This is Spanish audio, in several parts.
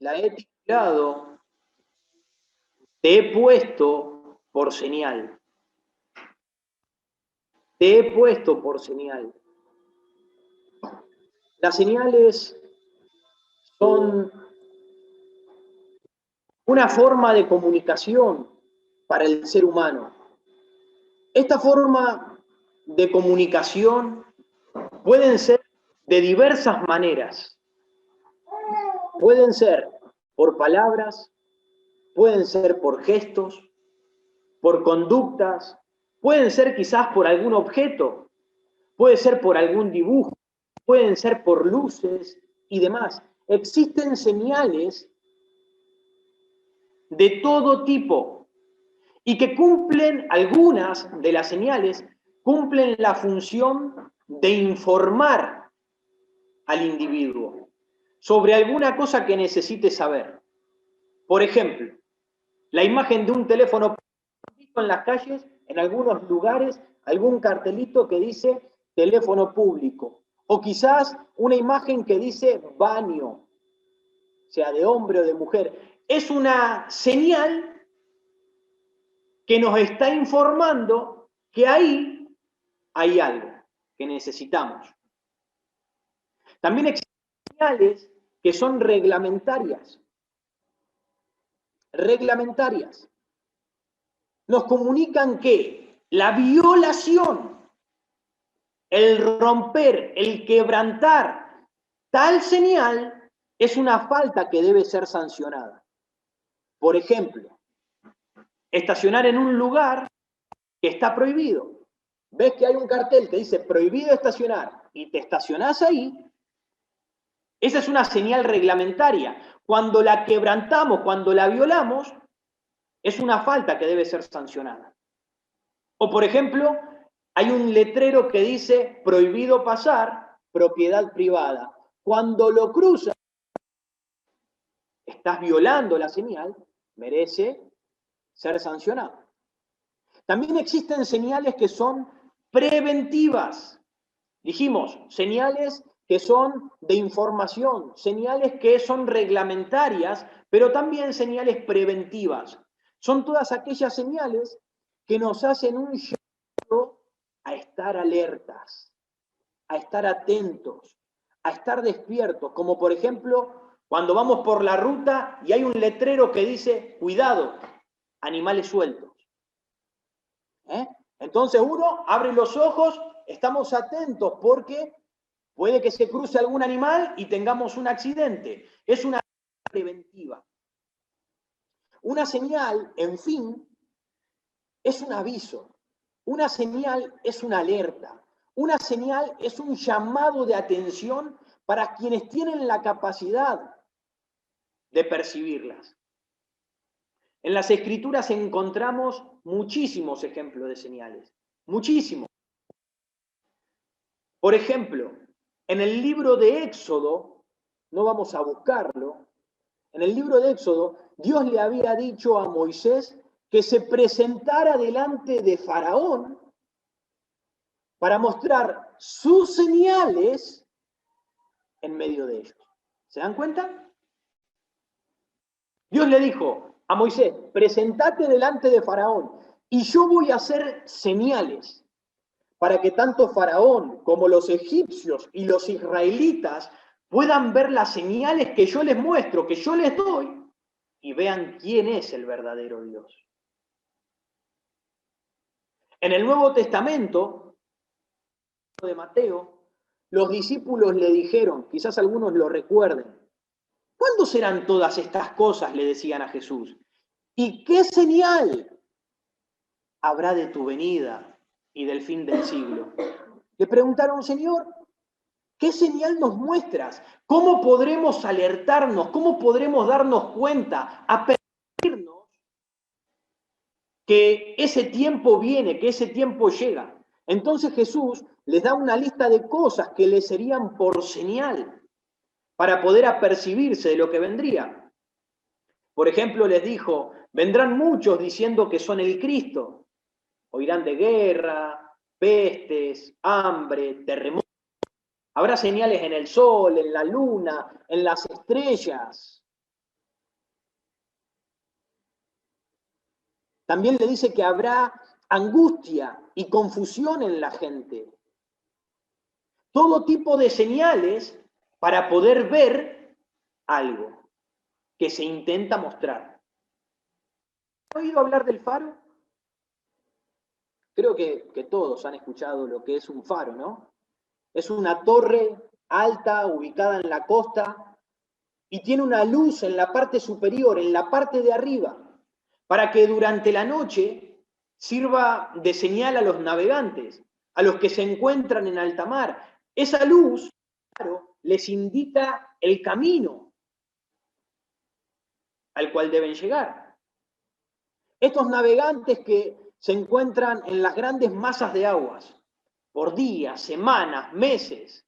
La he titulado Te he puesto por señal. Te he puesto por señal. Las señales son una forma de comunicación para el ser humano. Esta forma de comunicación pueden ser de diversas maneras. Pueden ser por palabras, pueden ser por gestos, por conductas, pueden ser quizás por algún objeto, puede ser por algún dibujo, pueden ser por luces y demás. Existen señales de todo tipo y que cumplen, algunas de las señales, cumplen la función de informar al individuo sobre alguna cosa que necesite saber. Por ejemplo, la imagen de un teléfono en las calles, en algunos lugares, algún cartelito que dice teléfono público, o quizás una imagen que dice baño, sea de hombre o de mujer. Es una señal que nos está informando que ahí hay algo que necesitamos. También existen señales que son reglamentarias. Reglamentarias. Nos comunican que la violación, el romper, el quebrantar tal señal es una falta que debe ser sancionada. Por ejemplo, estacionar en un lugar que está prohibido. Ves que hay un cartel que dice prohibido estacionar y te estacionás ahí, esa es una señal reglamentaria. Cuando la quebrantamos, cuando la violamos, es una falta que debe ser sancionada. O por ejemplo, hay un letrero que dice prohibido pasar, propiedad privada. Cuando lo cruzas, estás violando la señal, merece ser sancionado. También existen señales que son preventivas. Dijimos, señales que son de información, señales que son reglamentarias, pero también señales preventivas. Son todas aquellas señales que nos hacen un llamado a estar alertas, a estar atentos, a estar despiertos, como por ejemplo cuando vamos por la ruta y hay un letrero que dice, cuidado, animales sueltos. Entonces uno abre los ojos, estamos atentos porque puede que se cruce algún animal y tengamos un accidente. Es una preventiva. Una señal, en fin, es un aviso. Una señal es una alerta. Una señal es un llamado de atención para quienes tienen la capacidad de percibirlas. En las Escrituras encontramos muchísimos ejemplos de señales. Muchísimos. Por ejemplo, en el libro de Éxodo, no vamos a buscarlo, en el libro de Éxodo, Dios le había dicho a Moisés que se presentara delante de Faraón para mostrar sus señales en medio de ellos. ¿Se dan cuenta? Dios le dijo a Moisés, presentate delante de Faraón y yo voy a hacer señales para que tanto Faraón como los egipcios y los israelitas puedan ver las señales que yo les muestro, que yo les doy, y vean quién es el verdadero Dios. En el Nuevo Testamento de Mateo, los discípulos le dijeron, quizás algunos lo recuerden, ¿cuándo serán todas estas cosas? Le decían a Jesús. ¿Y qué señal habrá de tu venida y del fin del siglo? Le preguntaron, Señor, ¿qué señal nos muestras? ¿Cómo podremos alertarnos? ¿Cómo podremos darnos cuenta, apercibirnos que ese tiempo viene, que ese tiempo llega? Entonces Jesús les da una lista de cosas que les serían por señal para poder apercibirse de lo que vendría. Por ejemplo, les dijo, vendrán muchos diciendo que son el Cristo. Oirán de guerra, pestes, hambre, terremotos. Habrá señales en el sol, en la luna, en las estrellas. También le dice que habrá angustia y confusión en la gente. Todo tipo de señales para poder ver algo que se intenta mostrar. ¿Han oído hablar del faro? Creo que todos han escuchado lo que es un faro, ¿no? Es una torre alta ubicada en la costa y tiene una luz en la parte superior, en la parte de arriba, para que durante la noche sirva de señal a los navegantes, a los que se encuentran en alta mar. Esa luz, claro, les indica el camino al cual deben llegar. Estos navegantes que se encuentran en las grandes masas de aguas, por días, semanas, meses.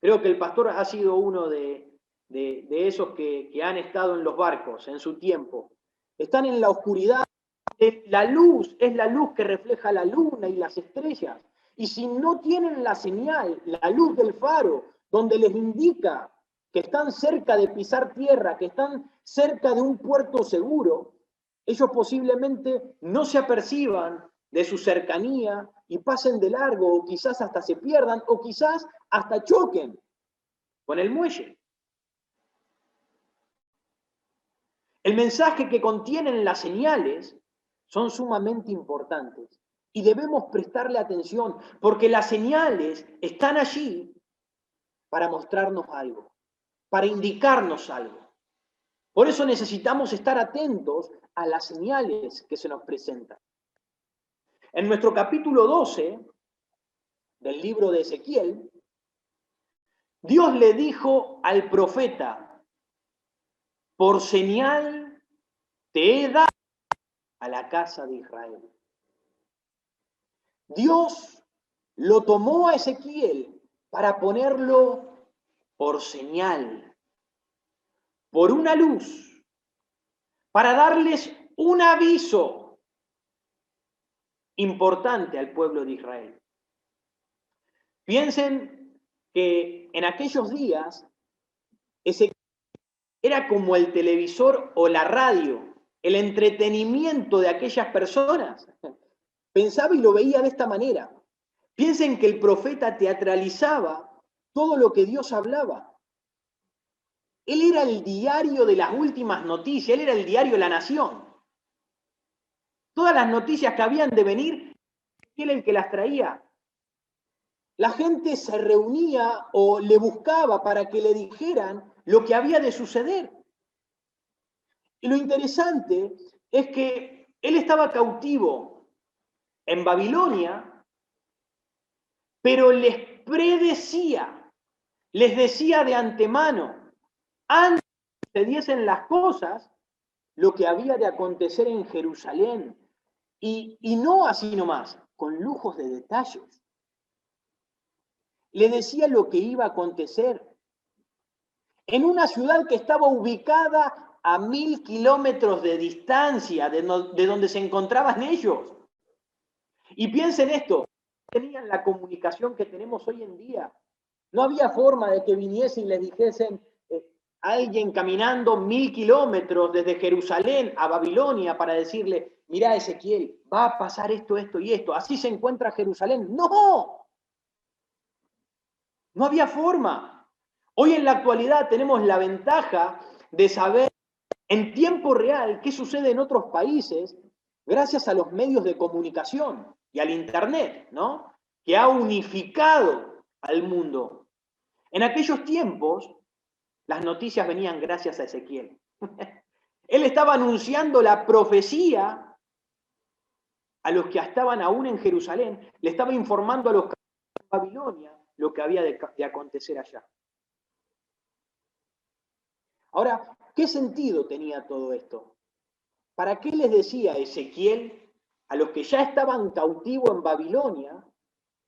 Creo que el pastor ha sido uno de esos que han estado en los barcos en su tiempo. Están en la oscuridad. La luz es la luz que refleja la luna y las estrellas. Y si no tienen la señal, la luz del faro, donde les indica que están cerca de pisar tierra, que están cerca de un puerto seguro, ellos posiblemente no se aperciban de su cercanía y pasen de largo, o quizás hasta se pierdan, o quizás hasta choquen con el muelle. El mensaje que contienen las señales son sumamente importantes y debemos prestarle atención porque las señales están allí para mostrarnos algo, para indicarnos algo. Por eso necesitamos estar atentos a las señales que se nos presentan. En nuestro capítulo 12 del libro de Ezequiel, Dios le dijo al profeta: por señal te he dado a la casa de Israel. Dios lo tomó a Ezequiel para ponerlo por señal, por una luz, para darles un aviso importante al pueblo de Israel. Piensen que en aquellos días Ezequiel era como el televisor o la radio, el entretenimiento de aquellas personas. Pensaba y lo veía de esta manera. Piensen que el profeta teatralizaba todo lo que Dios hablaba. Él era el diario de las últimas noticias, él era el diario de la nación. Todas las noticias que habían de venir, él era el que las traía. La gente se reunía o le buscaba para que le dijeran lo que había de suceder. Y lo interesante es que él estaba cautivo en Babilonia, pero les predecía, les decía de antemano, antes que sucediesen las cosas, lo que había de acontecer en Jerusalén. Y no así nomás, con lujos de detalles. Le decía lo que iba a acontecer. En una ciudad que estaba ubicada a 1000 kilómetros de distancia de donde se encontraban ellos. Y piensen esto, tenían la comunicación que tenemos hoy en día. No había forma de que viniesen y les dijesen alguien caminando 1000 kilómetros desde Jerusalén a Babilonia para decirle, mirá Ezequiel, va a pasar esto, esto y esto, así se encuentra Jerusalén. ¡No! No había forma. Hoy en la actualidad tenemos la ventaja de saber en tiempo real qué sucede en otros países gracias a los medios de comunicación y al Internet, ¿no? Que ha unificado al mundo. En aquellos tiempos, las noticias venían gracias a Ezequiel. Él estaba anunciando la profecía a los que estaban aún en Jerusalén, le estaba informando a los que estaban en Babilonia lo que había de acontecer allá. Ahora, ¿qué sentido tenía todo esto? ¿Para qué les decía Ezequiel a los que ya estaban cautivos en Babilonia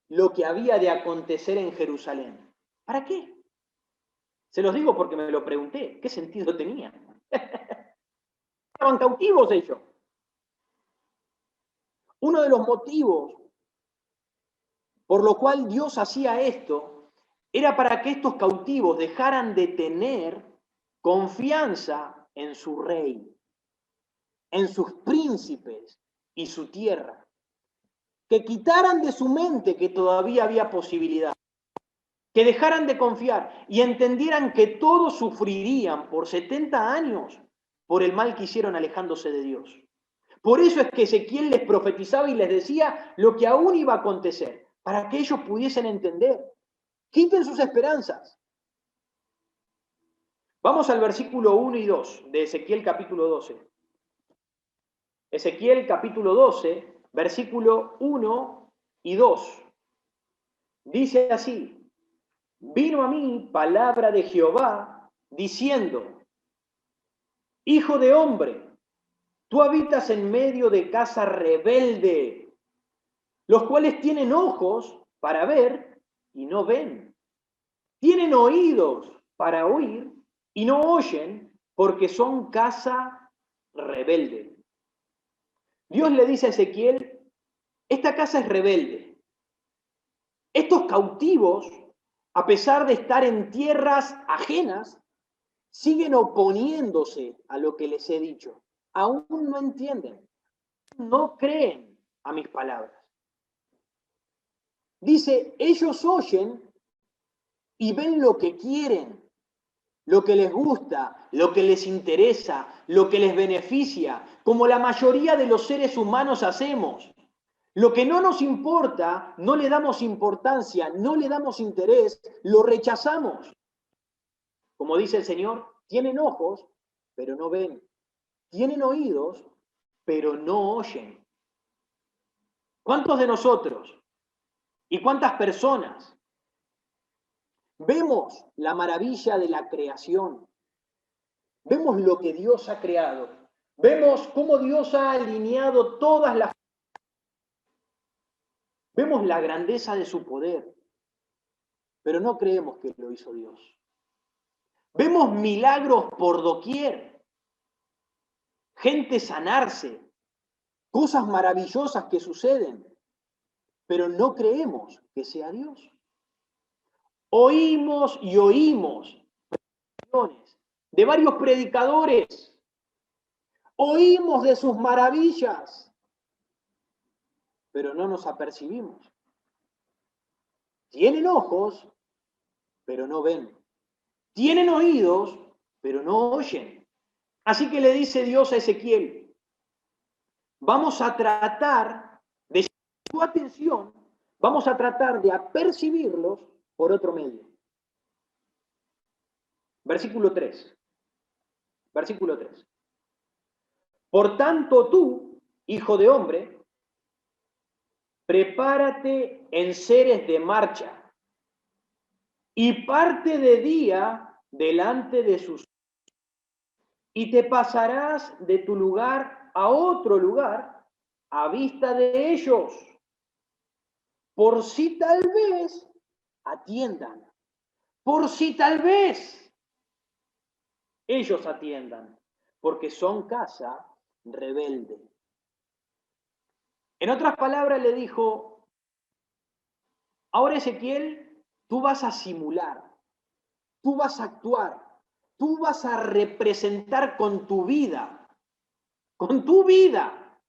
lo que había de acontecer en Jerusalén? ¿Para qué? Se los digo porque me lo pregunté. ¿Qué sentido tenía? Estaban cautivos ellos. Uno de los motivos por lo cual Dios hacía esto era para que estos cautivos dejaran de tener confianza en su rey, en sus príncipes y su tierra, que quitaran de su mente que todavía había posibilidad, que dejaran de confiar y entendieran que todos sufrirían por 70 años por el mal que hicieron alejándose de Dios. Por eso es que Ezequiel les profetizaba y les decía lo que aún iba a acontecer, para que ellos pudiesen entender. Quiten sus esperanzas. Vamos al versículo 1 y 2 de Ezequiel capítulo 12. Ezequiel capítulo 12, versículo 1 y 2. Dice así: vino a mí palabra de Jehová diciendo: hijo de hombre, tú habitas en medio de casa rebelde, los cuales tienen ojos para ver y no ven, tienen oídos para oír y no oyen, porque son casa rebelde. Dios le dice a Ezequiel: esta casa es rebelde. Estos cautivos, a pesar de estar en tierras ajenas, siguen oponiéndose a lo que les he dicho. Aún no entienden, no creen a mis palabras. Dice, ellos oyen y ven lo que quieren, lo que les gusta, lo que les interesa, lo que les beneficia, como la mayoría de los seres humanos hacemos. Lo que no nos importa, no le damos importancia, no le damos interés, lo rechazamos. Como dice el Señor, tienen ojos, pero no ven. Tienen oídos, pero no oyen. ¿Cuántos de nosotros y cuántas personas vemos la maravilla de la creación? Vemos lo que Dios ha creado. Vemos cómo Dios ha alineado todas las... Vemos la grandeza de su poder, pero no creemos que lo hizo Dios. Vemos milagros por doquier, gente sanarse, cosas maravillosas que suceden, pero no creemos que sea Dios. Oímos y oímos de varios predicadores, oímos de sus maravillas, pero no nos apercibimos. Tienen ojos, pero no ven. Tienen oídos, pero no oyen. Así que le dice Dios a Ezequiel: vamos a tratar de su atención, vamos a tratar de apercibirlos por otro medio. Versículo 3. Versículo 3. Por tanto tú, hijo de hombre, prepárate en seres de marcha y parte de día delante de sus... y te pasarás de tu lugar a otro lugar a vista de ellos, por si tal vez atiendan, por si tal vez ellos atiendan, porque son casa rebelde. En otras palabras le dijo: ahora Ezequiel, tú vas a simular, tú vas a actuar, tú vas a representar con tu vida, con tu vida.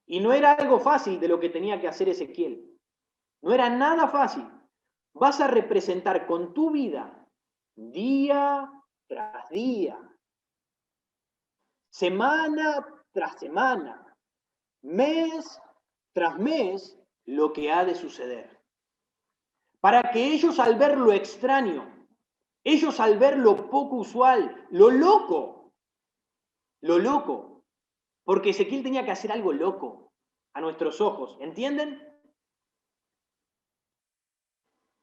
Y no era algo fácil de lo que tenía que hacer Ezequiel. No era nada fácil. Vas a representar con tu vida, día tras día, semana tras semana, mes tras mes, lo que ha de suceder. Para que ellos, al ver lo extraño, ellos al ver lo poco usual, lo loco, porque Ezequiel tenía que hacer algo loco a nuestros ojos, ¿entienden?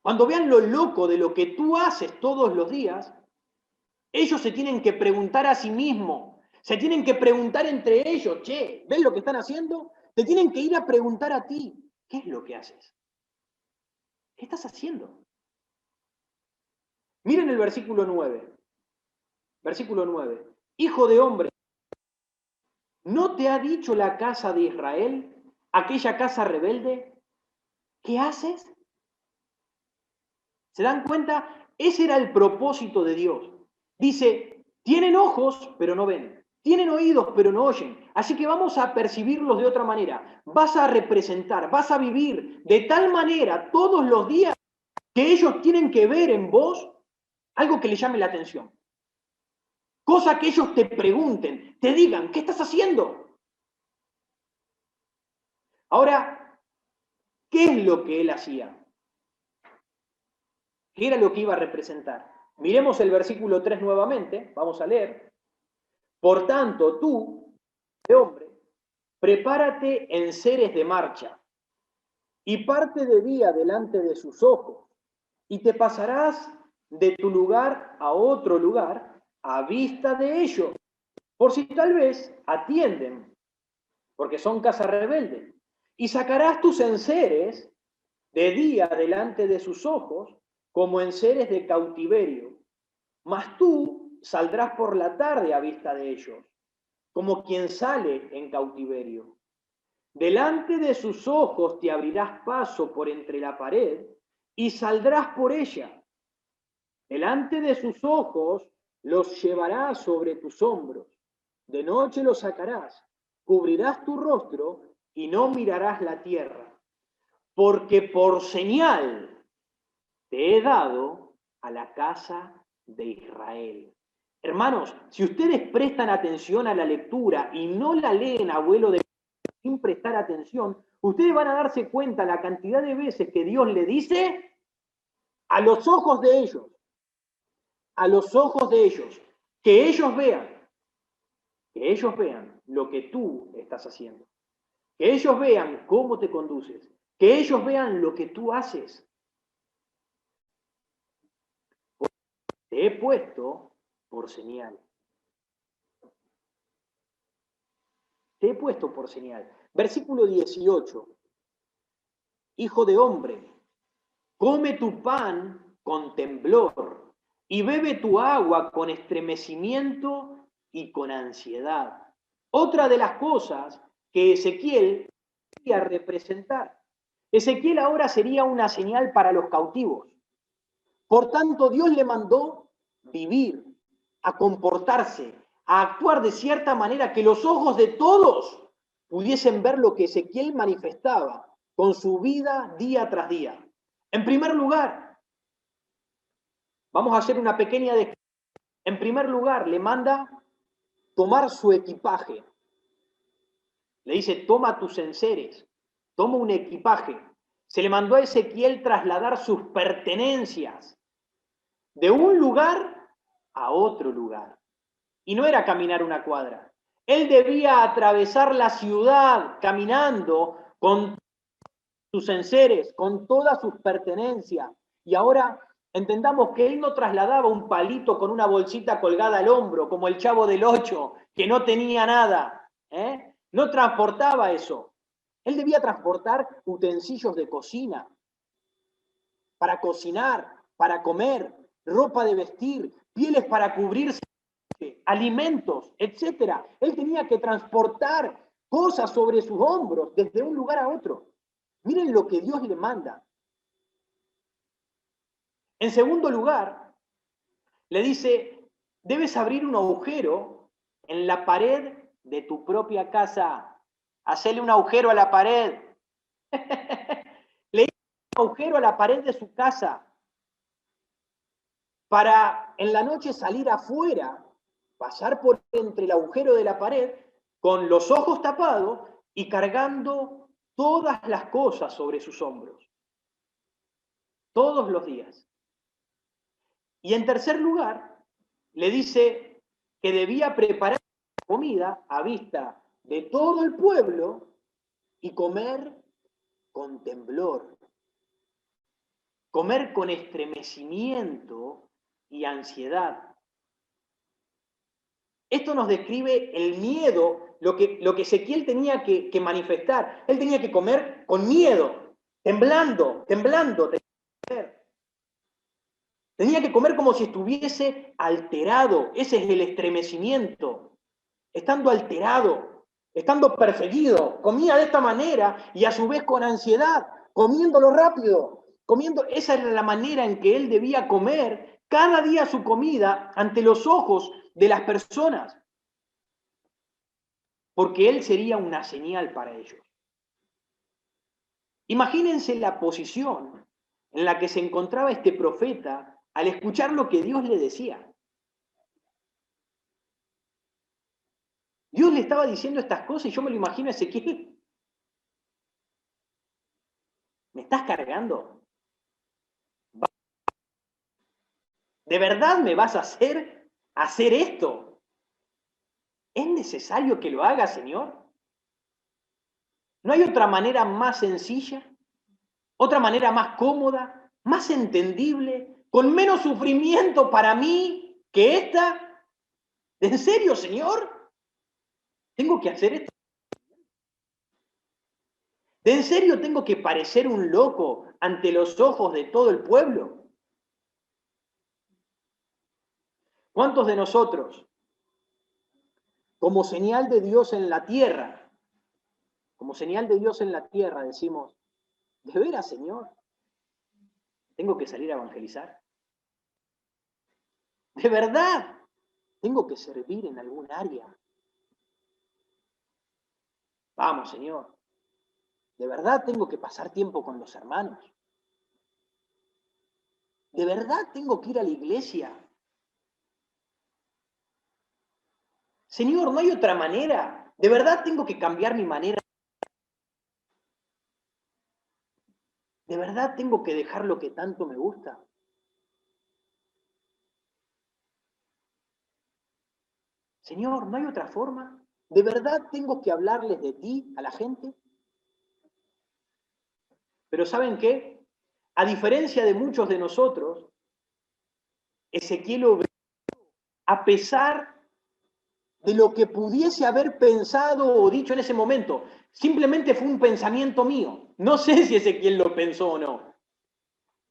Cuando vean lo loco de lo que tú haces todos los días, ellos se tienen que preguntar a sí mismos, se tienen que preguntar entre ellos: che, ¿ves lo que están haciendo? Te tienen que ir a preguntar a ti: ¿qué es lo que haces? ¿Qué estás haciendo? Miren el versículo 9. Versículo 9. Hijo de hombre, ¿no te ha dicho la casa de Israel, aquella casa rebelde, qué haces? ¿Se dan cuenta? Ese era el propósito de Dios. Dice, tienen ojos, pero no ven. Tienen oídos, pero no oyen. Así que vamos a percibirlos de otra manera. Vas a representar, vas a vivir de tal manera todos los días que ellos tienen que ver en vos algo que les llame la atención. Cosa que ellos te pregunten, te digan, ¿qué estás haciendo? Ahora, ¿qué es lo que él hacía? ¿Qué era lo que iba a representar? Miremos el versículo 3 nuevamente, vamos a leer. Por tanto, tú, hombre, prepárate en seres de marcha y parte de día delante de sus ojos, y te pasarás de tu lugar a otro lugar a vista de ellos, por si tal vez atienden, porque son casa rebelde, y sacarás tus enseres de día delante de sus ojos, como enseres de cautiverio, mas tú saldrás por la tarde a vista de ellos, como quien sale en cautiverio. Delante de sus ojos te abrirás paso por entre la pared y saldrás por ella. Delante de sus ojos los llevarás sobre tus hombros. De noche los sacarás, cubrirás tu rostro y no mirarás la tierra. Porque por señal te he dado a la casa de Israel. Hermanos, si ustedes prestan atención a la lectura y no la leen, abuelo, sin prestar atención, ustedes van a darse cuenta la cantidad de veces que Dios le dice a los ojos de ellos, que ellos vean lo que tú estás haciendo, que ellos vean cómo te conduces, que ellos vean lo que tú haces. Te he puesto por señal. Te he puesto por señal. Versículo 18. Hijo de hombre, come tu pan con temblor y bebe tu agua con estremecimiento y con ansiedad. Otra de las cosas que Ezequiel quería representar. Ezequiel ahora sería una señal para los cautivos. Por tanto, Dios le mandó vivir, a comportarse, a actuar de cierta manera que los ojos de todos pudiesen ver lo que Ezequiel manifestaba con su vida día tras día. En primer lugar, vamos a hacer una pequeña descripción. En primer lugar, le manda tomar su equipaje. Le dice, toma tus enseres, toma un equipaje. Se le mandó a Ezequiel trasladar sus pertenencias de un lugar a otro lugar. Y no era caminar una cuadra. Él debía atravesar la ciudad caminando con sus enseres, con todas sus pertenencias. Y ahora entendamos que él no trasladaba un palito con una bolsita colgada al hombro, como el Chavo del Ocho, que no tenía nada. No transportaba eso. Él debía transportar utensilios de cocina, para cocinar, para comer, ropa de vestir, pieles para cubrirse, alimentos, etc. Él tenía que transportar cosas sobre sus hombros desde un lugar a otro. Miren lo que Dios le manda. En segundo lugar, le dice, debes abrir un agujero en la pared de tu propia casa. Hacerle un agujero a la pared. Le hizo un agujero a la pared de su casa para en la noche salir afuera, pasar por entre el agujero de la pared con los ojos tapados y cargando todas las cosas sobre sus hombros. Todos los días. Y en tercer lugar, le dice que debía preparar comida a vista de todo el pueblo y comer con temblor, comer con estremecimiento y ansiedad. Esto nos describe el miedo, lo que Ezequiel tenía que manifestar. Él tenía que comer con miedo, temblando. Tenía que comer como si estuviese alterado. Ese es el estremecimiento. Estando alterado, estando perseguido. Comía de esta manera y a su vez con ansiedad, comiéndolo rápido. Esa era la manera en que él debía comer cada día su comida ante los ojos de las personas. porque él sería una señal para ellos. Imagínense la posición en la que se encontraba este profeta al escuchar lo que Dios le decía. Dios le estaba diciendo estas cosas y yo me lo imagino a Ezequiel. ¿Me estás cargando? ¿De verdad me vas a hacer esto? ¿Es necesario que lo haga, Señor? ¿No hay otra manera más sencilla? ¿Otra manera más cómoda? ¿Más entendible? ¿Con menos sufrimiento para mí que esta? ¿En serio, Señor? ¿Tengo que hacer esto? ¿De en serio tengo que parecer un loco ante los ojos de todo el pueblo? ¿Cuántos de nosotros, como señal de Dios en la tierra, decimos, ¿de veras, Señor? ¿Tengo que salir a evangelizar? ¿De verdad? ¿Tengo que servir en algún área? Vamos, Señor. ¿De verdad tengo que pasar tiempo con los hermanos? ¿De verdad tengo que ir a la iglesia? Señor, ¿no hay otra manera? ¿De verdad tengo que cambiar mi manera? ¿De verdad tengo que dejar lo que tanto me gusta? Señor, ¿no hay otra forma? ¿De verdad tengo que hablarles de ti a la gente? Pero ¿saben qué? A diferencia de muchos de nosotros, Ezequiel obedeció a pesar de lo que pudiese haber pensado o dicho en ese momento. Simplemente fue un pensamiento mío. No sé si Ezequiel lo pensó o no.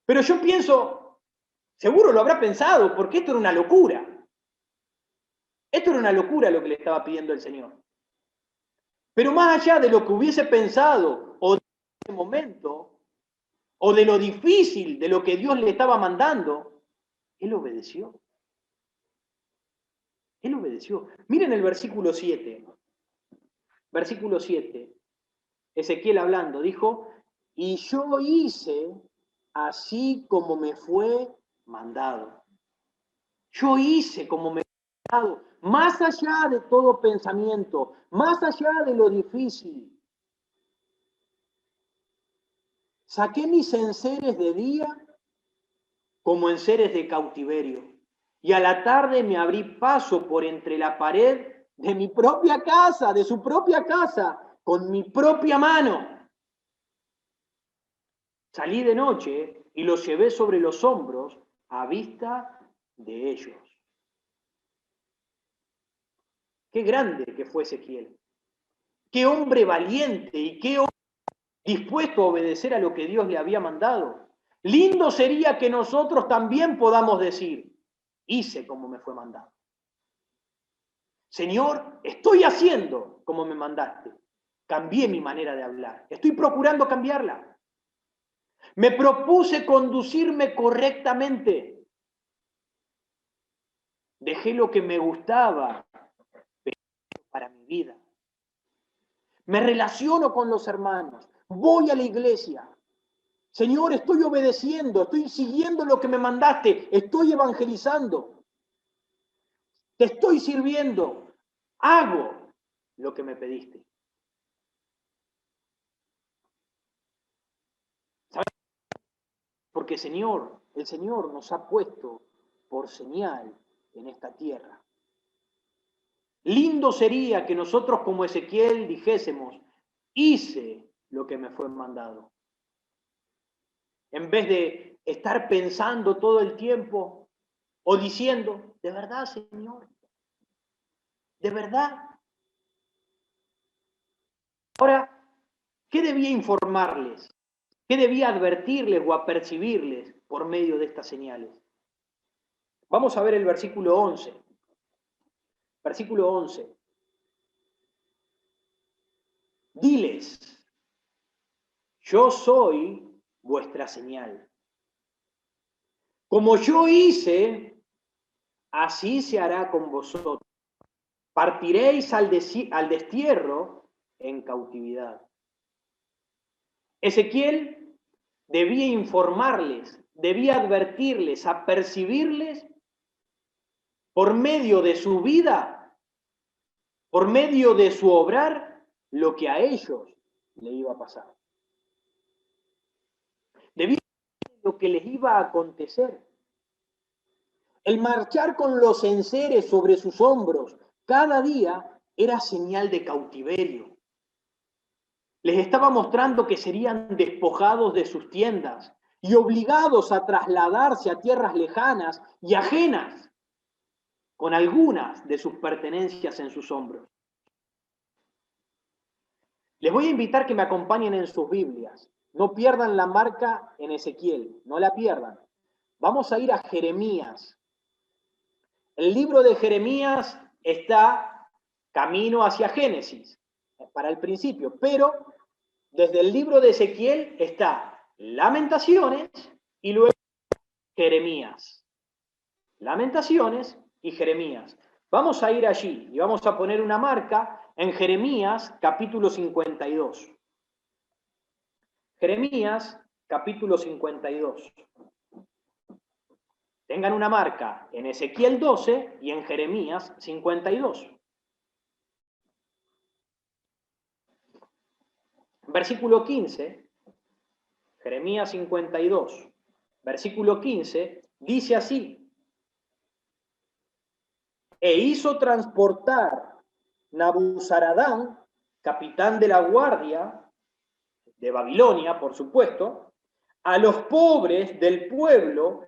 Pero yo pienso, seguro lo habrá pensado, porque esto era una locura. Esto era una locura lo que le estaba pidiendo el Señor. Pero más allá de lo que hubiese pensado o de ese momento, o de lo difícil de lo que Dios le estaba mandando, él obedeció. Él obedeció. Miren el versículo 7. Versículo 7. Ezequiel hablando, dijo, y yo hice así como me fue mandado. Yo hice como me fue mandado, más allá de todo pensamiento, más allá de lo difícil. Saqué mis enseres de día como enseres de cautiverio, y a la tarde me abrí paso por entre la pared de mi propia casa, de su propia casa, con mi propia mano. Salí de noche y los llevé sobre los hombros a vista de ellos. Qué grande que fue Ezequiel. Qué hombre valiente y qué hombre dispuesto a obedecer a lo que Dios le había mandado. Lindo sería que nosotros también podamos decir, hice como me fue mandado. Señor, estoy haciendo como me mandaste. Cambié mi manera de hablar. Estoy procurando cambiarla. Me propuse conducirme correctamente. Dejé lo que me gustaba para mi vida. Me relaciono con los hermanos. Voy a la iglesia. Señor, estoy obedeciendo, estoy siguiendo lo que me mandaste, estoy evangelizando. Te estoy sirviendo. Hago lo que me pediste. ¿Sabes? Porque Señor, el Señor nos ha puesto por señal en esta tierra. Lindo sería que nosotros como Ezequiel dijésemos, hice lo que me fue mandado. En vez de estar pensando todo el tiempo o diciendo, ¿de verdad, Señor? ¿De verdad? Ahora, ¿qué debía informarles? ¿Qué debía advertirles o apercibirles por medio de estas señales? Vamos a ver el versículo 11. Versículo 11. Diles, yo soy vuestra señal. Como yo hice, así se hará con vosotros. partiréis al destierro en cautividad. Ezequiel debía informarles, debía advertirles, apercibirles por medio de su vida, por medio de su obrar, lo que a ellos le iba a pasar. Debía saber lo que les iba a acontecer. El marchar con los enseres sobre sus hombros cada día era señal de cautiverio. Les estaba mostrando que serían despojados de sus tiendas y obligados a trasladarse a tierras lejanas y ajenas, con algunas de sus pertenencias en sus hombros. Les voy a invitar que me acompañen en sus Biblias. No pierdan la marca en Ezequiel, no la pierdan. Vamos a ir a Jeremías. El libro de Jeremías está camino hacia Génesis, para el principio, pero desde el libro de Ezequiel está Lamentaciones y luego Jeremías. Lamentaciones y Jeremías. Vamos a ir allí y vamos a poner una marca en Jeremías capítulo 52. Jeremías capítulo 52. Tengan una marca en Ezequiel 12 y en Jeremías 52. Versículo 15, Jeremías 52, versículo 15, dice así: e hizo transportar Nabuzaradán, capitán de la guardia de Babilonia, por supuesto, a los pobres del pueblo,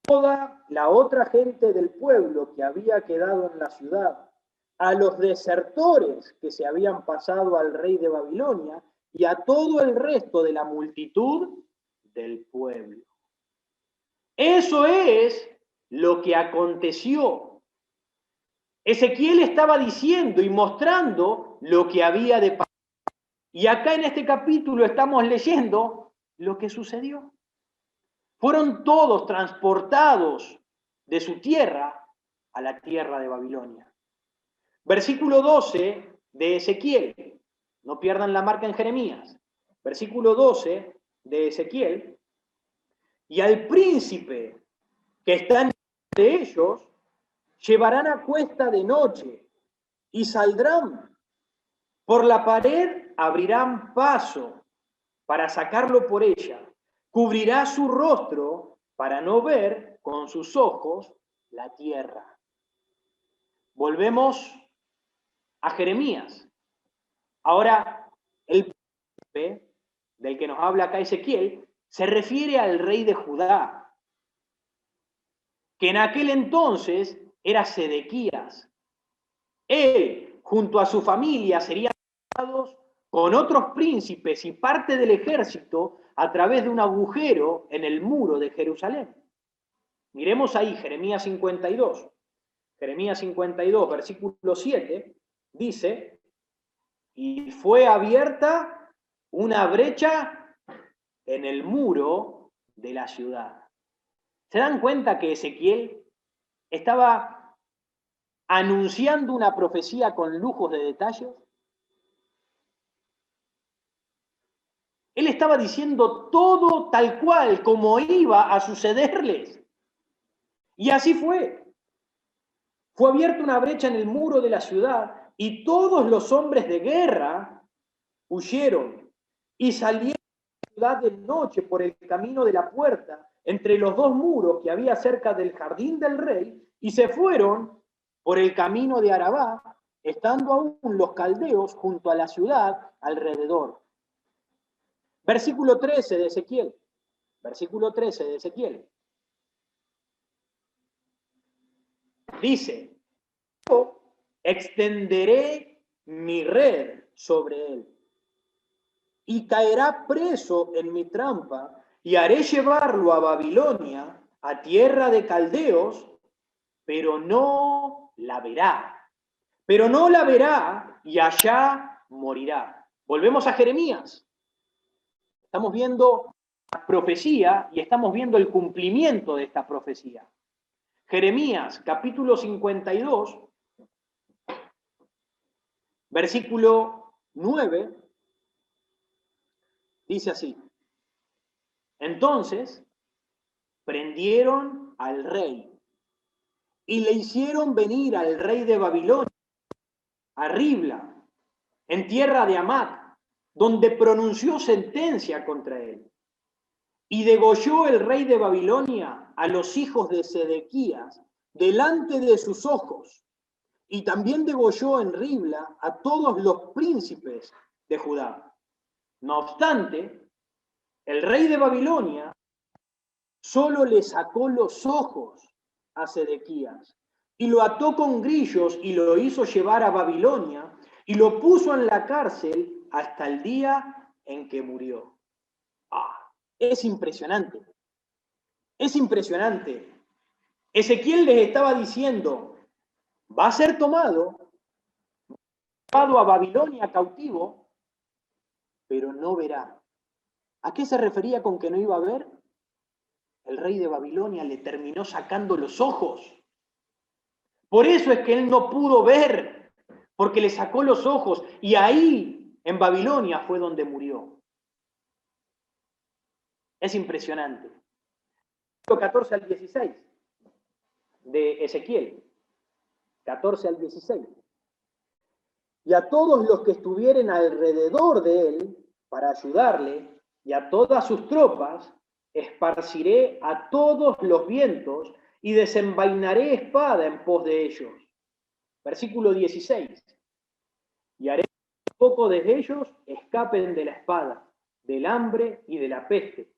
toda la otra gente del pueblo que había quedado en la ciudad, a los desertores que se habían pasado al rey de Babilonia, y a todo el resto de la multitud del pueblo. Eso es lo que aconteció. Ezequiel estaba diciendo y mostrando lo que había de pasar. Y acá en este capítulo estamos leyendo lo que sucedió. Fueron todos transportados de su tierra a la tierra de Babilonia. Versículo 12 de Ezequiel. No pierdan la marca en Jeremías. Versículo 12 de Ezequiel. Y al príncipe que está entre ellos, llevarán a cuesta de noche y saldrán. Por la pared abrirán paso para sacarlo por ella. Cubrirá su rostro para no ver con sus ojos la tierra. Volvemos a Jeremías. Ahora, el príncipe del que nos habla acá Ezequiel se refiere al rey de Judá, que en aquel entonces era Sedequías. Él, junto a su familia, serían llevados con otros príncipes y parte del ejército a través de un agujero en el muro de Jerusalén. Miremos ahí, Jeremías 52. Jeremías 52, versículo 7, dice: y fue abierta una brecha en el muro de la ciudad. ¿Se dan cuenta que Ezequiel estaba anunciando una profecía con lujos de detalles? Él estaba diciendo todo tal cual como iba a sucederles. Y así fue. Fue abierta una brecha en el muro de la ciudad y todos los hombres de guerra huyeron y salieron de la ciudad de noche por el camino de la puerta, entre los dos muros que había cerca del jardín del rey, y se fueron por el camino de Arabá, estando aún los caldeos junto a la ciudad alrededor. Versículo 13 de Ezequiel. Versículo 13 de Ezequiel. Dice: yo extenderé mi red sobre él y caerá preso en mi trampa, y haré llevarlo a Babilonia, a tierra de caldeos, pero no la verá. Pero no la verá, y allá morirá. Volvemos a Jeremías. Estamos viendo la profecía y estamos viendo el cumplimiento de esta profecía. Jeremías, capítulo 52, Versículo 9 dice así: entonces prendieron al rey y le hicieron venir al rey de Babilonia a Ribla, en tierra de Hamat, donde pronunció sentencia contra él. Y degolló el rey de Babilonia a los hijos de Sedequías delante de sus ojos, y también degolló en Ribla a todos los príncipes de Judá. No obstante, el rey de Babilonia solo le sacó los ojos a Sedequías y lo ató con grillos y lo hizo llevar a Babilonia y lo puso en la cárcel hasta el día en que murió. Es impresionante. Es impresionante. Ezequiel les estaba diciendo, va a ser tomado, llevado a Babilonia cautivo, pero no verá. ¿A qué se refería con que no iba a ver? El rey de Babilonia le terminó sacando los ojos. Por eso es que él no pudo ver, porque le sacó los ojos, y ahí, en Babilonia, fue donde murió. Es impresionante. 14 al 16 de Ezequiel. 14 al 16. Y a todos los que estuvieren alrededor de él para ayudarle, y a todas sus tropas, esparciré a todos los vientos y desenvainaré espada en pos de ellos. Versículo 16. Y haré que pocos de ellos escapen de la espada, del hambre y de la peste,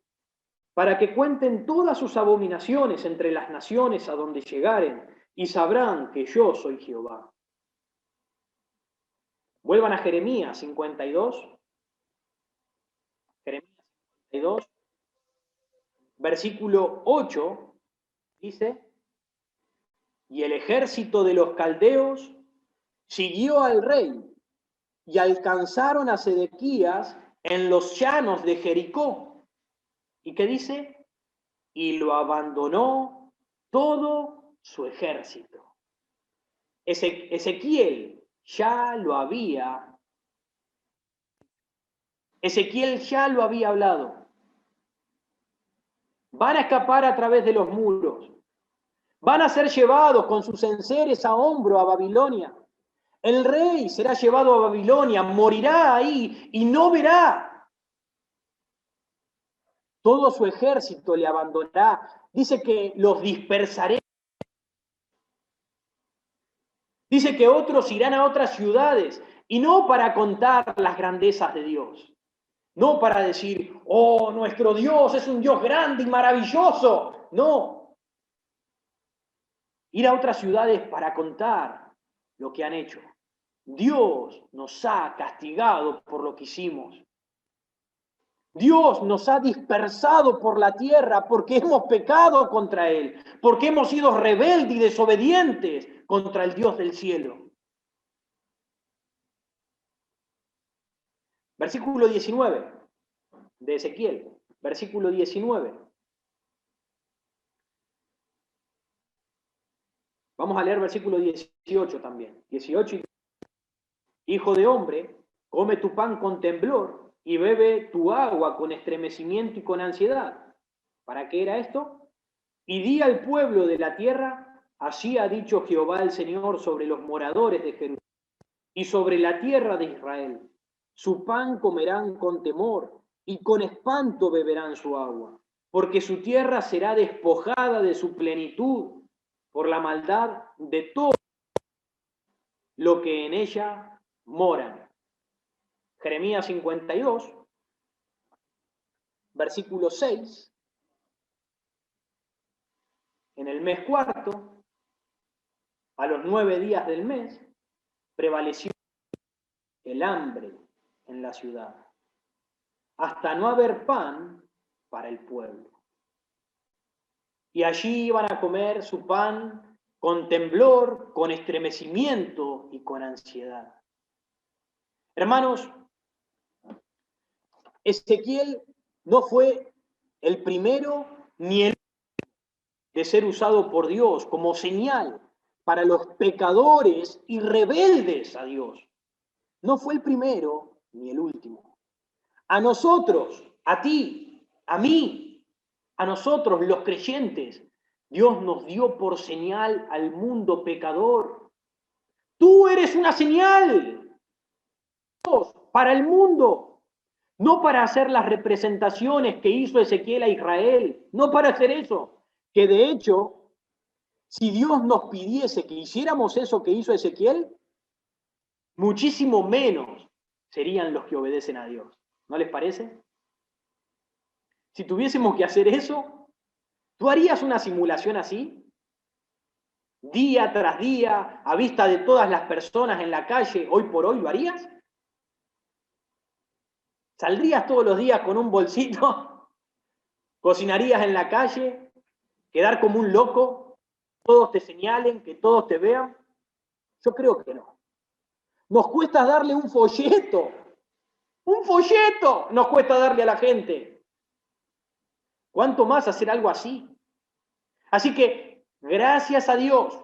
para que cuenten todas sus abominaciones entre las naciones a donde llegaren, y sabrán que yo soy Jehová. Vuelvan a Jeremías 52. Jeremías 52, versículo 8, dice: y el ejército de los caldeos siguió al rey y alcanzaron a Sedequías en los llanos de Jericó. ¿Y qué dice? Y lo abandonó todo su ejército. Ezequiel ya lo había hablado. Van a escapar a través de los muros. Van a ser llevados con sus enseres a hombro a Babilonia. El rey será llevado a Babilonia, morirá ahí y no verá. Todo su ejército le abandonará. Dice que los dispersaré. Dice que otros irán a otras ciudades, y no para contar las grandezas de Dios. No para decir, oh, nuestro Dios es un Dios grande y maravilloso. No. Ir a otras ciudades para contar lo que han hecho. Dios nos ha castigado por lo que hicimos. Dios nos ha dispersado por la tierra porque hemos pecado contra Él, porque hemos sido rebeldes y desobedientes contra el Dios del cielo. Versículo 19 de Ezequiel, versículo 19. Vamos a leer versículo 18 también. 18. Hijo de hombre, come tu pan con temblor y bebe tu agua con estremecimiento y con ansiedad. ¿Para qué era esto? Y di al pueblo de la tierra, así ha dicho Jehová el Señor sobre los moradores de Jerusalén y sobre la tierra de Israel. Su pan comerán con temor y con espanto beberán su agua, porque su tierra será despojada de su plenitud por la maldad de todo lo que en ella moran. Jeremías 52, versículo 6. En el mes cuarto, a los 9 días del mes, prevaleció el hambre en la ciudad, hasta no haber pan para el pueblo. Y allí iban a comer su pan con temblor, con estremecimiento y con ansiedad. Hermanos, Ezequiel no fue el primero ni el último de ser usado por Dios como señal para los pecadores y rebeldes a Dios. No fue el primero ni el último. A nosotros, a ti, a mí, a nosotros los creyentes, Dios nos dio por señal al mundo pecador. Tú eres una señal para el mundo, no para hacer las representaciones que hizo Ezequiel a Israel, no para hacer eso, que de hecho, si Dios nos pidiese que hiciéramos eso que hizo Ezequiel, muchísimo menos serían los que obedecen a Dios. ¿No les parece? Si tuviésemos que hacer eso, ¿tú harías una simulación así? Día tras día, a vista de todas las personas en la calle, hoy por hoy, ¿lo harías? ¿Saldrías todos los días con un bolsito? ¿Cocinarías en la calle? ¿Quedar como un loco? ¿Todos te señalen, que todos te vean? Yo creo que no. Nos cuesta darle un folleto nos cuesta darle a la gente. ¿Cuánto más hacer algo así? Así que, gracias a Dios,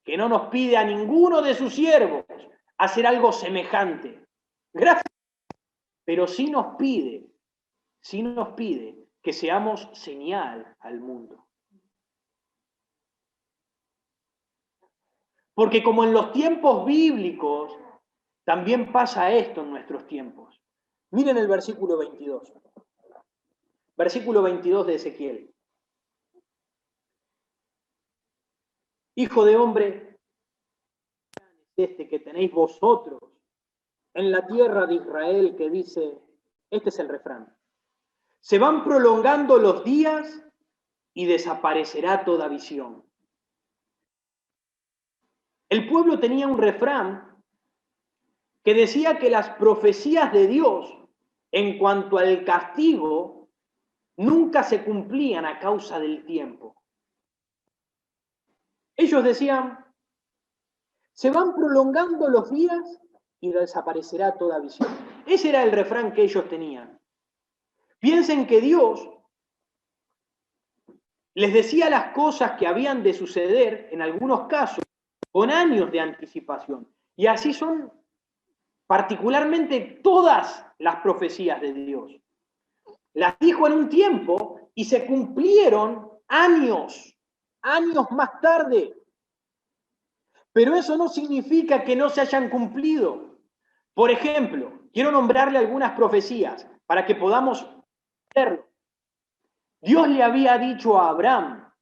que no nos pide a ninguno de sus siervos hacer algo semejante. Gracias. Pero sí nos pide que seamos señal al mundo. Porque como en los tiempos bíblicos, también pasa esto en nuestros tiempos. Miren el versículo 22. Versículo 22 de Ezequiel. Hijo de hombre, este que tenéis vosotros en la tierra de Israel, que dice, este es el refrán, se van prolongando los días y desaparecerá toda visión. El pueblo tenía un refrán que decía que las profecías de Dios en cuanto al castigo nunca se cumplían a causa del tiempo. Ellos decían, se van prolongando los días y desaparecerá toda visión. Ese era el refrán que ellos tenían. Piensen que Dios les decía las cosas que habían de suceder, en algunos casos, con años de anticipación. Y así son particularmente todas las profecías de Dios. Las dijo en un tiempo y se cumplieron años más tarde. Pero eso no significa que no se hayan cumplido. Por ejemplo, quiero nombrarle algunas profecías para que podamos verlo. Dios le había dicho a Abraham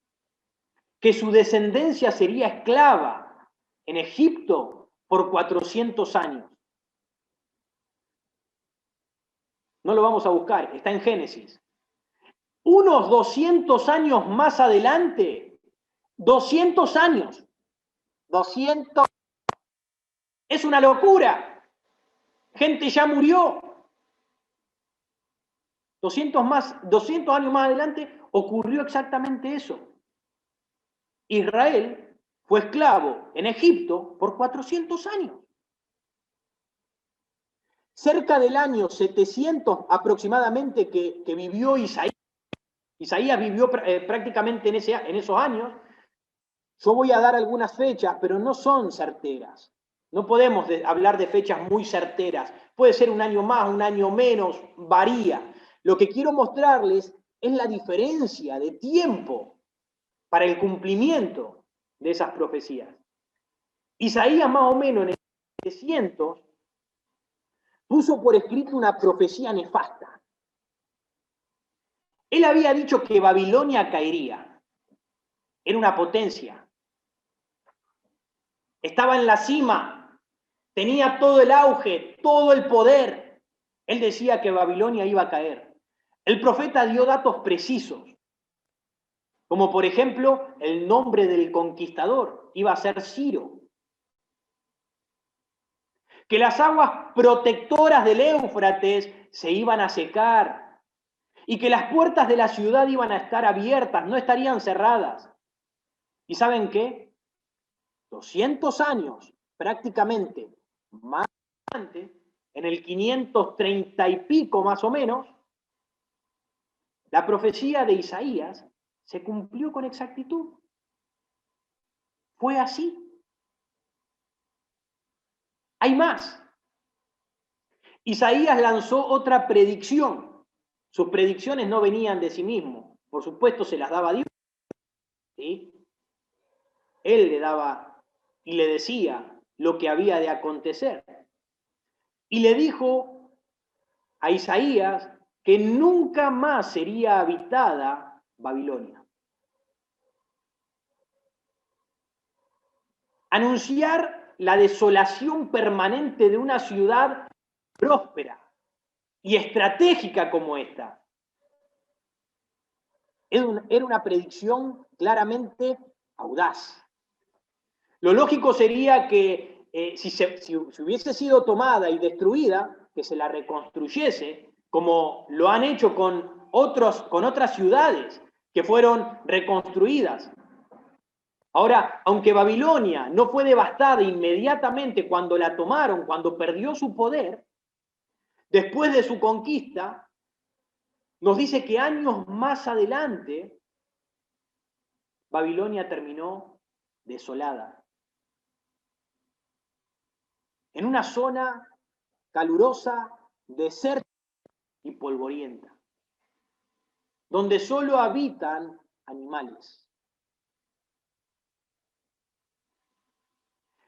que su descendencia sería esclava en Egipto por 400 años. No lo vamos a buscar, está en Génesis. Unos 200 años más adelante, 200 años, 200, es una locura. Gente ya murió. 200 años más adelante ocurrió exactamente eso. Israel fue esclavo en Egipto por 400 años. Cerca del año 700 aproximadamente que vivió Isaías, Isaías vivió prácticamente en esos años. Yo voy a dar algunas fechas, pero no son certeras. No podemos hablar de fechas muy certeras. Puede ser un año más, un año menos, varía. Lo que quiero mostrarles es la diferencia de tiempo para el cumplimiento de esas profecías. Isaías más o menos en el 700 puso por escrito una profecía nefasta. Él había dicho que Babilonia caería. Era una potencia. Estaba en la cima. Tenía todo el auge, todo el poder. Él decía que Babilonia iba a caer. El profeta dio datos precisos, como por ejemplo el nombre del conquistador iba a ser Ciro. Que las aguas protectoras del Éufrates se iban a secar y que las puertas de la ciudad iban a estar abiertas, no estarían cerradas. ¿Y saben qué? 200 años prácticamente más adelante, en el 530 y pico más o menos, la profecía de Isaías se cumplió con exactitud. Fue así. Hay más. Isaías lanzó otra predicción. Sus predicciones no venían de sí mismo, por supuesto se las daba Dios, ¿sí? Él le daba y le decía lo que había de acontecer. Y le dijo a Isaías que nunca más sería habitada Babilonia. Anunciar la desolación permanente de una ciudad próspera y estratégica como esta era una predicción claramente audaz. Lo lógico sería que si hubiese sido tomada y destruida, que se la reconstruyese, como lo han hecho con otras ciudades que fueron reconstruidas. Ahora, aunque Babilonia no fue devastada inmediatamente cuando la tomaron, cuando perdió su poder, después de su conquista, nos dice que años más adelante, Babilonia terminó desolada. En una zona calurosa, desértica y polvorienta, donde solo habitan animales.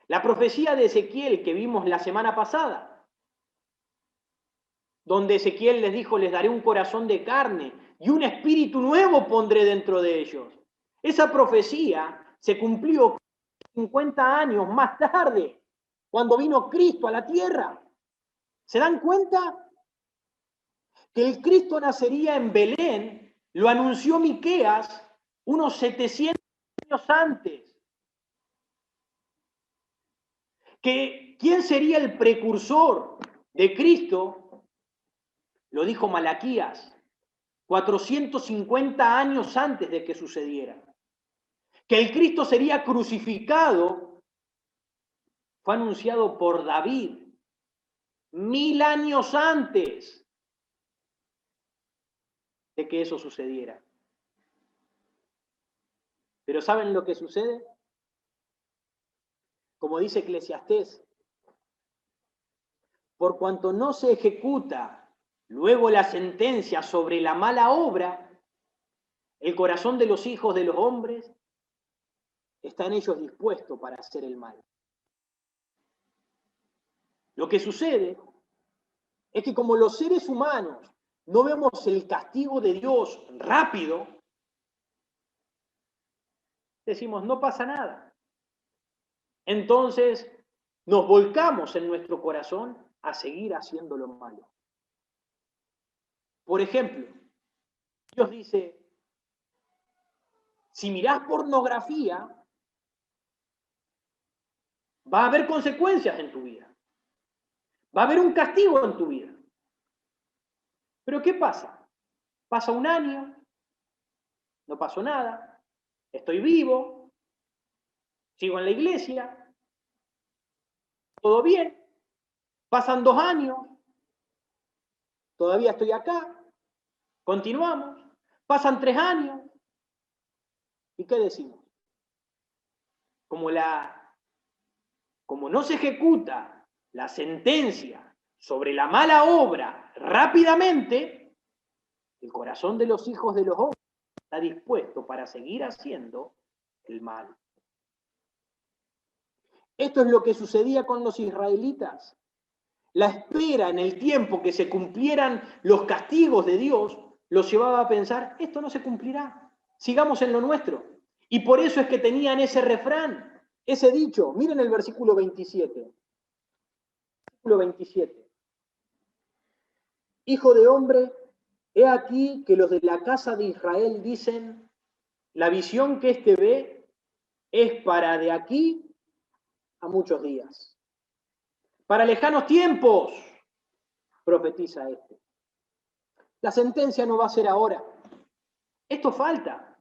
La profecía de Ezequiel que vimos la semana pasada, donde Ezequiel les dijo, les daré un corazón de carne y un espíritu nuevo pondré dentro de ellos. Esa profecía se cumplió 50 años más tarde, cuando vino Cristo a la tierra. ¿Se dan cuenta? Que el Cristo nacería en Belén, lo anunció Miqueas unos 700 años antes. Que quién sería el precursor de Cristo, lo dijo Malaquías, 450 años antes de que sucediera. Que el Cristo sería crucificado, fue anunciado por David 1000 años antes de que eso sucediera. Pero ¿saben lo que sucede? Como dice Eclesiastés, por cuanto no se ejecuta luego la sentencia sobre la mala obra, el corazón de los hijos de los hombres está en ellos dispuesto para hacer el mal. Lo que sucede es que como los seres humanos no vemos el castigo de Dios rápido, decimos, no pasa nada. Entonces nos volcamos en nuestro corazón a seguir haciendo lo malo. Por ejemplo, Dios dice, si mirás pornografía, va a haber consecuencias en tu vida. Va a haber un castigo en tu vida. Pero ¿qué pasa? Pasa un año, no pasó nada, estoy vivo, sigo en la iglesia, todo bien, pasan 2 años, todavía estoy acá, continuamos, pasan 3 años, ¿y qué decimos? Como no se ejecuta la sentencia sobre la mala obra rápidamente, el corazón de los hijos de los hombres está dispuesto para seguir haciendo el mal. Esto es lo que sucedía con los israelitas. La espera en el tiempo que se cumplieran los castigos de Dios los llevaba a pensar, esto no se cumplirá, sigamos en lo nuestro. Y por eso es que tenían ese refrán, ese dicho. Miren el versículo 27. Versículo 27. Hijo de hombre, he aquí que los de la casa de Israel dicen, la visión que éste ve es para de aquí a muchos días. Para lejanos tiempos, profetiza este. La sentencia no va a ser ahora. Esto falta.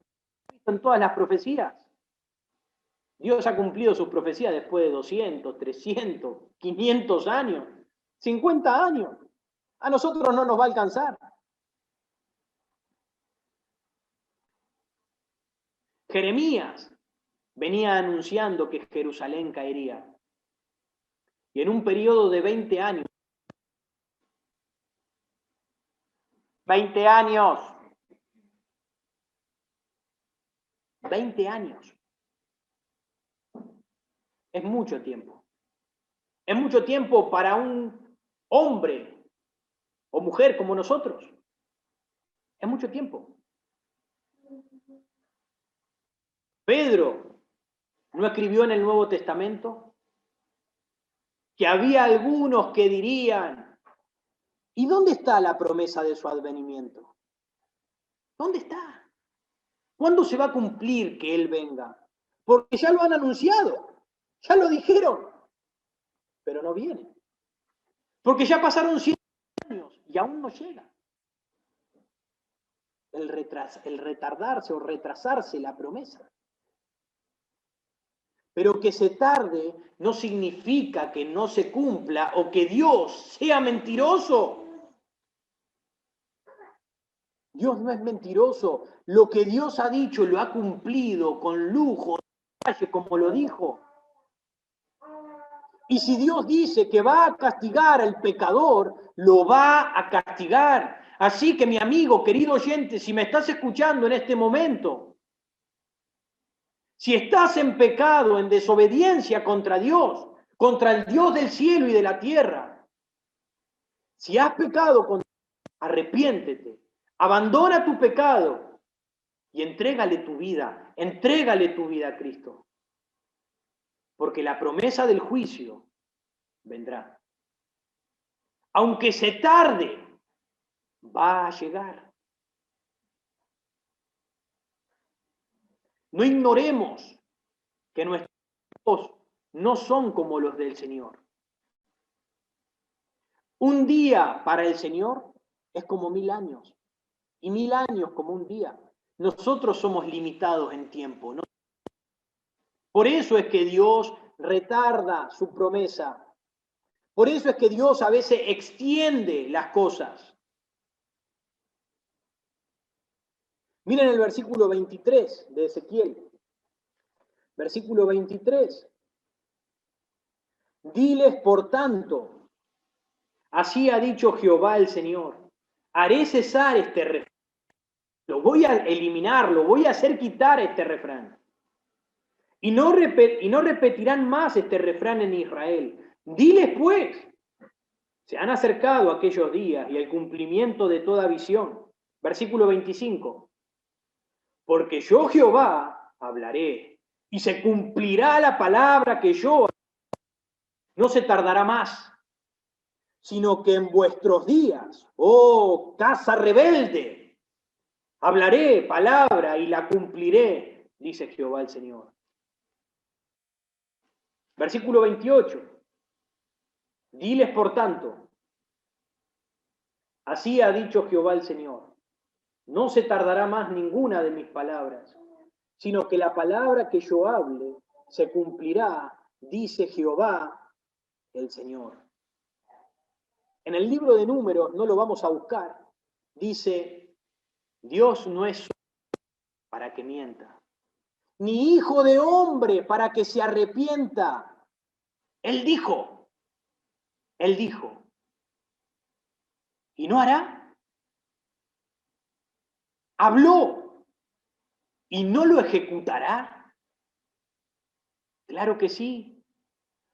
En todas las profecías. Dios ha cumplido sus profecías después de 200, 300, 500 años, 50 años. A nosotros no nos va a alcanzar. Jeremías venía anunciando que Jerusalén caería. Y en un periodo de 20 años, 20 años. 20 años. Es mucho tiempo. Es mucho tiempo para un hombre o mujer como nosotros. Es mucho tiempo. Pedro no escribió en el Nuevo Testamento que había algunos que dirían, ¿y dónde está la promesa de su advenimiento? ¿Dónde está? ¿Cuándo se va a cumplir que Él venga? Porque ya lo han anunciado, ya lo dijeron, pero no viene. Porque ya pasaron 100 años y aún no llega. El retardarse o retrasarse la promesa. Pero que se tarde no significa que no se cumpla o que Dios sea mentiroso. Dios no es mentiroso. Lo que Dios ha dicho lo ha cumplido con lujo, como lo dijo. Y si Dios dice que va a castigar al pecador, lo va a castigar. Así que mi amigo, querido oyente, si me estás escuchando en este momento, si estás en pecado, en desobediencia contra Dios, contra el Dios del cielo y de la tierra, si has pecado contra Dios, arrepiéntete, abandona tu pecado y entrégale tu vida a Cristo. Porque la promesa del juicio vendrá. Aunque se tarde, va a llegar. No ignoremos que nuestros tiempos no son como los del Señor. Un día para el Señor es como 1000 años, y 1000 años como un día. Nosotros somos limitados en tiempo, ¿no? Por eso es que Dios retarda su promesa. Por eso es que Dios a veces extiende las cosas. Miren el versículo 23 de Ezequiel. Versículo 23. Diles, por tanto, así ha dicho Jehová el Señor, haré cesar este refrán. Lo voy a eliminar, lo voy a hacer quitar este refrán. Y no repetirán más este refrán en Israel. Diles pues, se han acercado aquellos días y el cumplimiento de toda visión. Versículo 25. Porque yo Jehová hablaré y se cumplirá la palabra que yo no se tardará más, sino que en vuestros días, oh casa rebelde, hablaré palabra y la cumpliré, dice Jehová el Señor. Versículo 28. Diles por tanto, así ha dicho Jehová el Señor, no se tardará más ninguna de mis palabras, sino que la palabra que yo hable se cumplirá, dice Jehová el Señor. En el libro de Números, no lo vamos a buscar, dice, Dios no es para que mienta, ni hijo de hombre para que se arrepienta. Él dijo, ¿y no hará? Habló, ¿y no lo ejecutará? Claro que sí,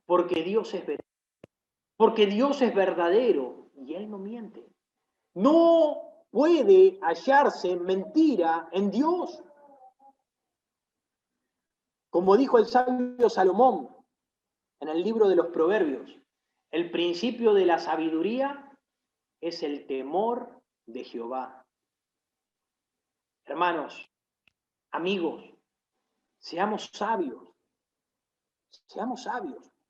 porque Dios es verdadero. Porque Dios es verdadero y Él no miente. No puede hallarse mentira en Dios. Como dijo el sabio Salomón en el libro de los Proverbios, el principio de la sabiduría es el temor de Jehová. Hermanos, amigos, seamos sabios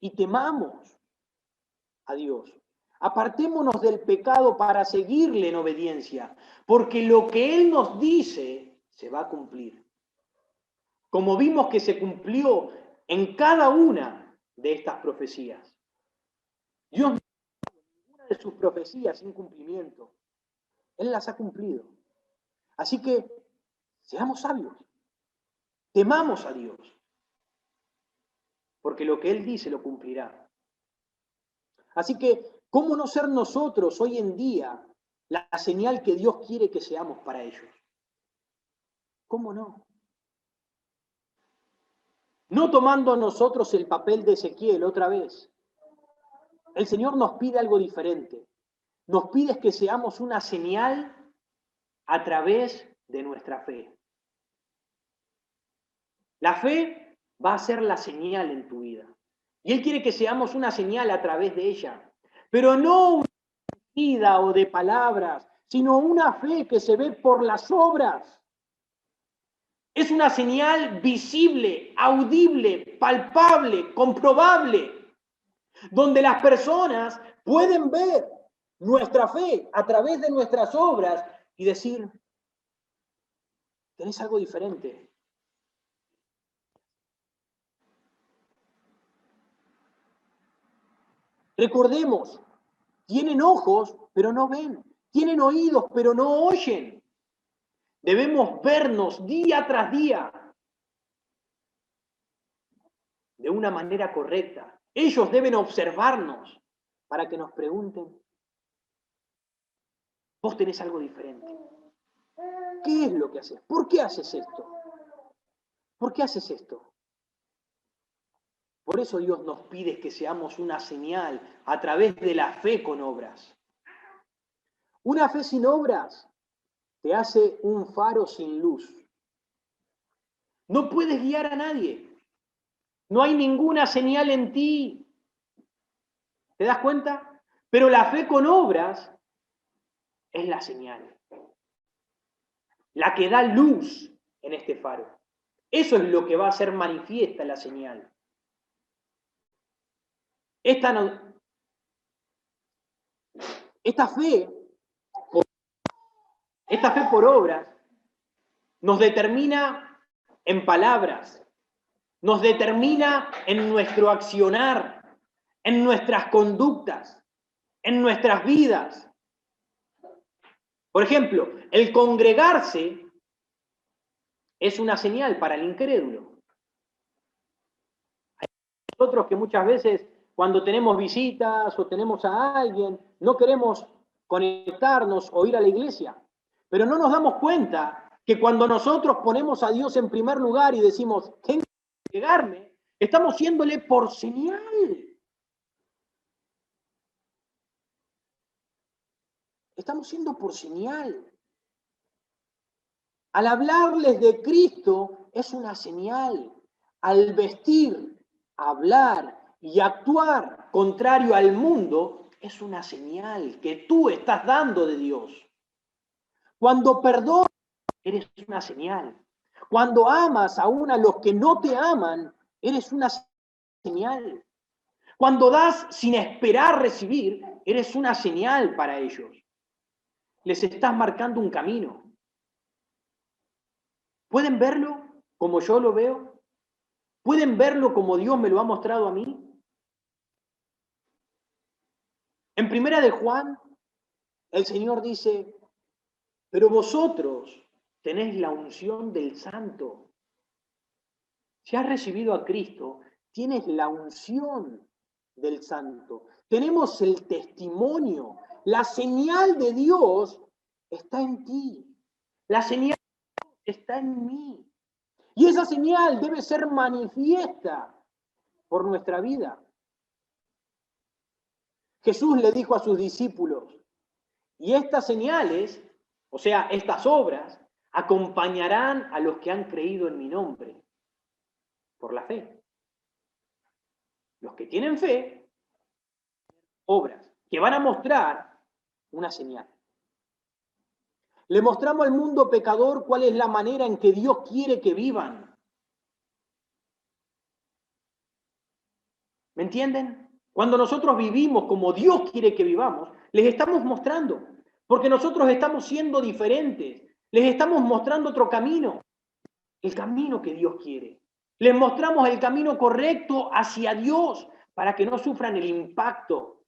y temamos a Dios. Apartémonos del pecado para seguirle en obediencia, porque lo que Él nos dice se va a cumplir. Como vimos que se cumplió en cada una de estas profecías. Dios no ha dado ninguna de sus profecías sin cumplimiento. Él las ha cumplido. Así que seamos sabios, temamos a Dios, porque lo que Él dice lo cumplirá. Así que, ¿cómo no ser nosotros hoy en día la señal que Dios quiere que seamos para ellos. ¿Cómo no? No tomando nosotros el papel de Ezequiel otra vez. El Señor nos pide algo diferente. Nos pide que seamos una señal a través de nuestra fe. La fe va a ser la señal en tu vida. Y Él quiere que seamos una señal a través de ella. Pero no una vida o de palabras, sino una fe que se ve por las obras. Es una señal visible, audible, palpable, comprobable, donde las personas pueden ver nuestra fe a través de nuestras obras y decir, tenés algo diferente. Recordemos, tienen ojos, pero no ven. Tienen oídos, pero no oyen. Debemos vernos día tras día de una manera correcta. Ellos deben observarnos para que nos pregunten, vos tenés algo diferente. ¿Qué es lo que haces? ¿Por qué haces esto? ¿Por qué haces esto? Por eso Dios nos pide que seamos una señal a través de la fe con obras. Una fe sin obras te hace un faro sin luz. No puedes guiar a nadie. No hay ninguna señal en ti. ¿Te das cuenta? Pero la fe con obras es la señal. La que da luz en este faro. Eso es lo que va a hacer manifiesta la señal. Esta fe por obras nos determina en palabras, nos determina en nuestro accionar, en nuestras conductas, en nuestras vidas. Por ejemplo, el congregarse es una señal para el incrédulo. Hay nosotros que muchas veces cuando tenemos visitas o tenemos a alguien, no queremos conectarnos o ir a la iglesia, pero no nos damos cuenta que cuando nosotros ponemos a Dios en primer lugar y decimos, tengo que congregarme, estamos siéndole por señal. Estamos siendo por señal. Al hablarles de Cristo es una señal. Al vestir, hablar y actuar contrario al mundo es una señal que tú estás dando de Dios. Cuando perdonas, eres una señal. Cuando amas aún a los que no te aman, eres una señal. Cuando das sin esperar recibir, eres una señal para ellos. Les estás marcando un camino. ¿Pueden verlo como yo lo veo? ¿Pueden verlo como Dios me lo ha mostrado a mí? En Primera de Juan, el Señor dice, pero vosotros tenéis la unción del Santo. Si has recibido a Cristo, tienes la unción del Santo. Tenemos el testimonio. La señal de Dios está en ti. La señal de Dios está en mí. Y esa señal debe ser manifiesta por nuestra vida. Jesús le dijo a sus discípulos, y estas señales, o sea, estas obras, acompañarán a los que han creído en mi nombre, por la fe. Los que tienen fe, obras, que van a mostrar una señal. Le mostramos al mundo pecador cuál es la manera en que Dios quiere que vivan. ¿Me entienden? Cuando nosotros vivimos como Dios quiere que vivamos, les estamos mostrando, porque nosotros estamos siendo diferentes, les estamos mostrando otro camino, el camino que Dios quiere. Les mostramos el camino correcto hacia Dios para que no sufran el impacto,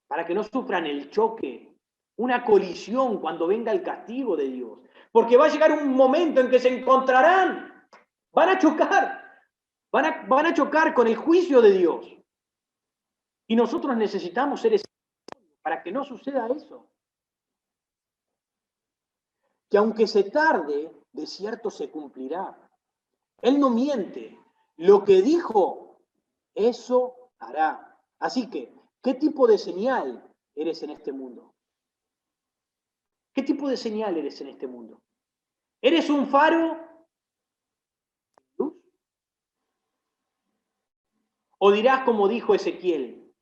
para que no sufran el choque, una colisión cuando venga el castigo de Dios. Porque va a llegar un momento en que se encontrarán, van a chocar, van a chocar con el juicio de Dios. Y nosotros necesitamos ser ese para que no suceda eso. que aunque se tarde, de cierto se cumplirá. Él no miente. Lo que dijo, eso hará. Así que, ¿qué tipo de señal eres en este mundo? ¿Qué tipo de señal eres en este mundo? ¿Eres un faro? ¿Luz? ¿O dirás como dijo Ezequiel,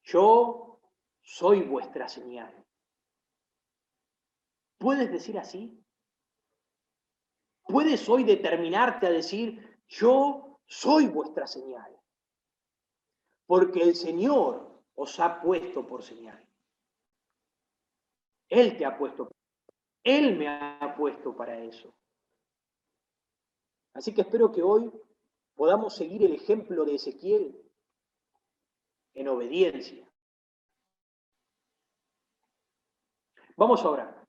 yo soy vuestra señal? ¿Puedes decir así? ¿Puedes hoy determinarte a decir, yo soy vuestra señal? Porque el Señor os ha puesto por señal. Él te ha puesto, Él me ha puesto para eso. Así que espero que hoy podamos seguir el ejemplo de Ezequiel en obediencia. Vamos a orar.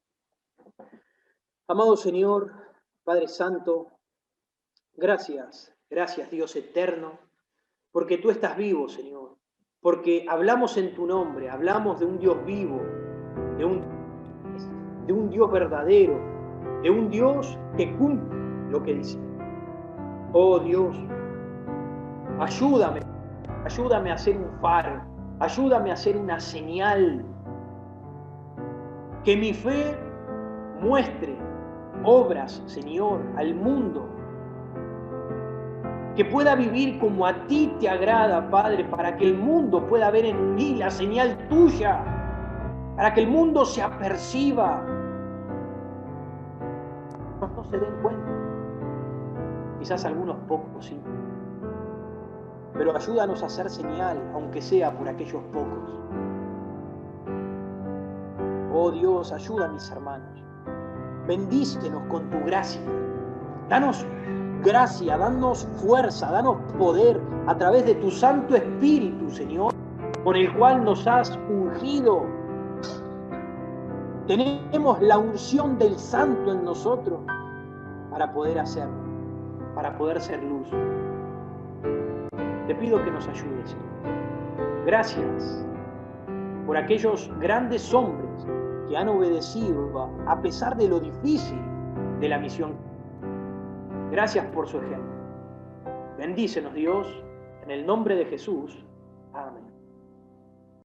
Amado Señor, Padre Santo, gracias Dios eterno, porque tú estás vivo, Señor, porque hablamos en tu nombre, hablamos de un Dios vivo, de un Dios verdadero, de un Dios que cumple lo que dice. Oh Dios, ayúdame a ser un faro, ayúdame a ser una señal, que mi fe muestre obras, Señor, al mundo, que pueda vivir como a ti te agrada, Padre, para que el mundo pueda ver en mí la señal tuya, para que el mundo se aperciba, no se den cuenta, quizás algunos pocos sí, pero ayúdanos a hacer señal, aunque sea por aquellos pocos. Oh Dios, ayuda a mis hermanos, bendícenos con tu gracia, danos gracia, danos fuerza, danos poder a través de tu Santo Espíritu, Señor, con el cual nos has ungido. Tenemos la unción del Santo en nosotros para poder hacerlo, para poder ser luz. Te pido que nos ayudes, Señor. Gracias por aquellos grandes hombres que han obedecido a pesar de lo difícil de la misión. Gracias por su ejemplo. Bendícenos, Dios, en el nombre de Jesús.